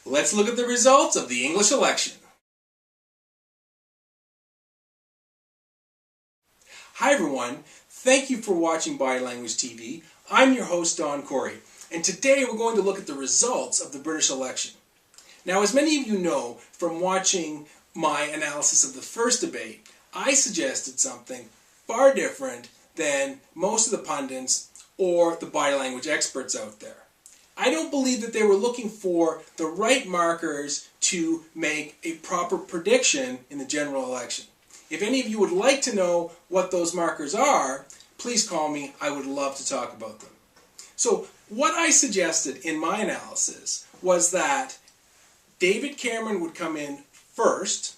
Let's look at the results of the English election. Hi everyone, thank you for watching Body Language TV. I'm your host Don Corey, and today we're going to look at the results of the British election. Now, as many of you know from watching my analysis of the first debate, I suggested something far different than most of the pundits or the body language experts out there. I don't believe that they were looking for the right markers to make a proper prediction in the general election. If any of you would like to know what those markers are, please call me. I would love to talk about them. So what I suggested in my analysis was that David Cameron would come in first,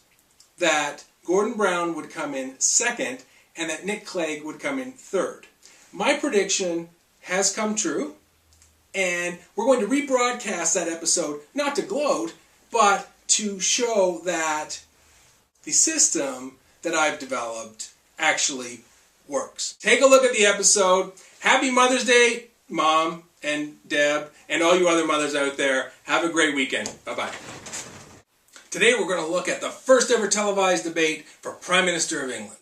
that Gordon Brown would come in second, and that Nick Clegg would come in third. My prediction has come true, and we're going to rebroadcast that episode, not to gloat, but to show that the system that I've developed actually works. Take a look at the episode. Happy Mother's Day, Mom and Deb, and all you other mothers out there. Have a great weekend. Bye-bye. Today we're going to look at the first ever televised debate for Prime Minister of England.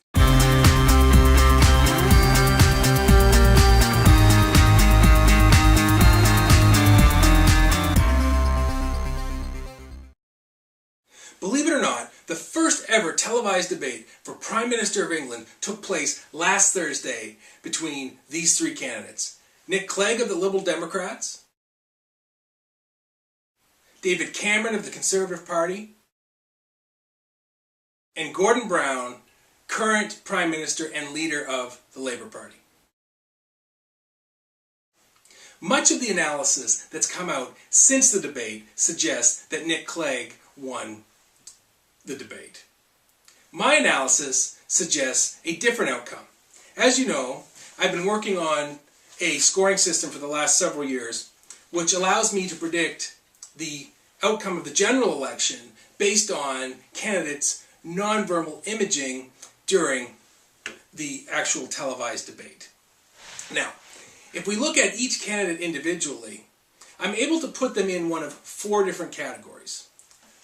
Believe it or not, the first ever televised debate for Prime Minister of England took place last Thursday between these three candidates. Nick Clegg of the Liberal Democrats, David Cameron of the Conservative Party, and Gordon Brown, current Prime Minister and leader of the Labour Party. Much of the analysis that's come out since the debate suggests that Nick Clegg won the debate. My analysis suggests a different outcome. As you know, I've been working on a scoring system for the last several years, which allows me to predict the outcome of the general election based on candidates' nonverbal imaging during the actual televised debate. Now, if we look at each candidate individually, I'm able to put them in one of four different categories: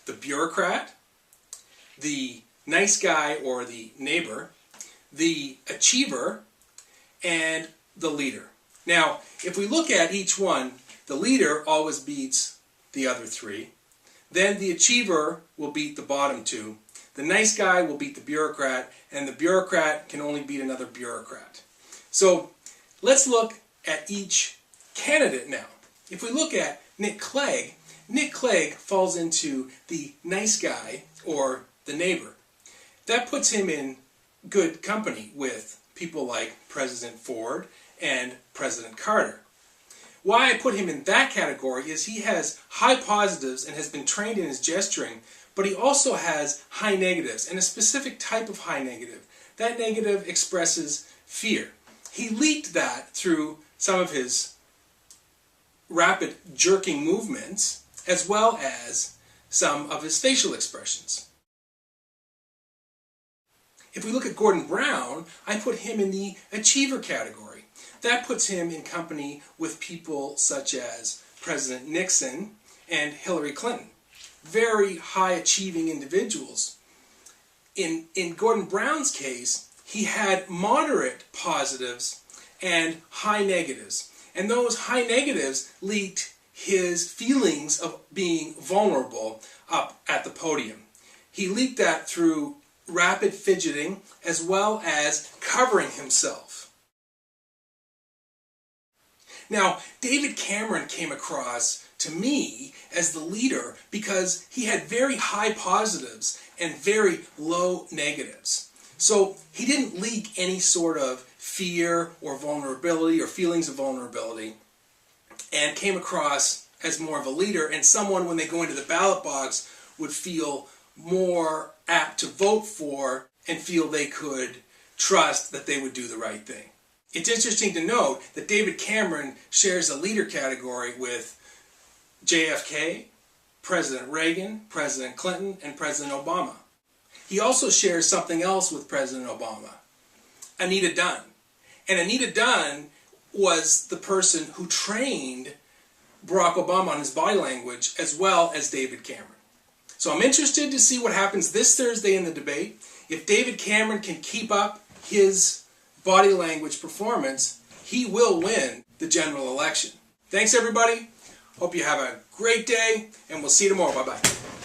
the bureaucrat, the nice guy or the neighbor, the achiever, and the leader. Now, if we look at each one, the leader always beats the other three. Then the achiever will beat the bottom two. The nice guy will beat the bureaucrat, and the bureaucrat can only beat another bureaucrat. So let's look at each candidate now. If we look at Nick Clegg falls into the nice guy or the neighbor. That puts him in good company with people like President Ford and President Carter. Why I put him in that category is he has high positives and has been trained in his gesturing, but he also has high negatives, and a specific type of high negative. That negative expresses fear. He leaked that through some of his rapid jerking movements, as well as some of his facial expressions. If we look at Gordon Brown, I put him in the achiever category. That puts him in company with people such as President Nixon and Hillary Clinton. Very high achieving individuals. In Gordon Brown's case, he had moderate positives and high negatives. And those high negatives leaked his feelings of being vulnerable up at the podium. He leaked that through rapid fidgeting as well as covering himself. Now, David Cameron came across to me as the leader because he had very high positives and very low negatives. So he didn't leak any sort of fear or vulnerability or feelings of vulnerability, and came across as more of a leader and someone, when they go into the ballot box, would feel more apt to vote for and feel they could trust that they would do the right thing. It's interesting to note that David Cameron shares a leader category with JFK, President Reagan, President Clinton, and President Obama. He also shares something else with President Obama, Anita Dunn. And Anita Dunn was the person who trained Barack Obama on his body language, as well as David Cameron. So I'm interested to see what happens this Thursday in the debate. If David Cameron can keep up his body language performance, he will win the general election. Thanks, everybody. Hope you have a great day, and we'll see you tomorrow. Bye-bye.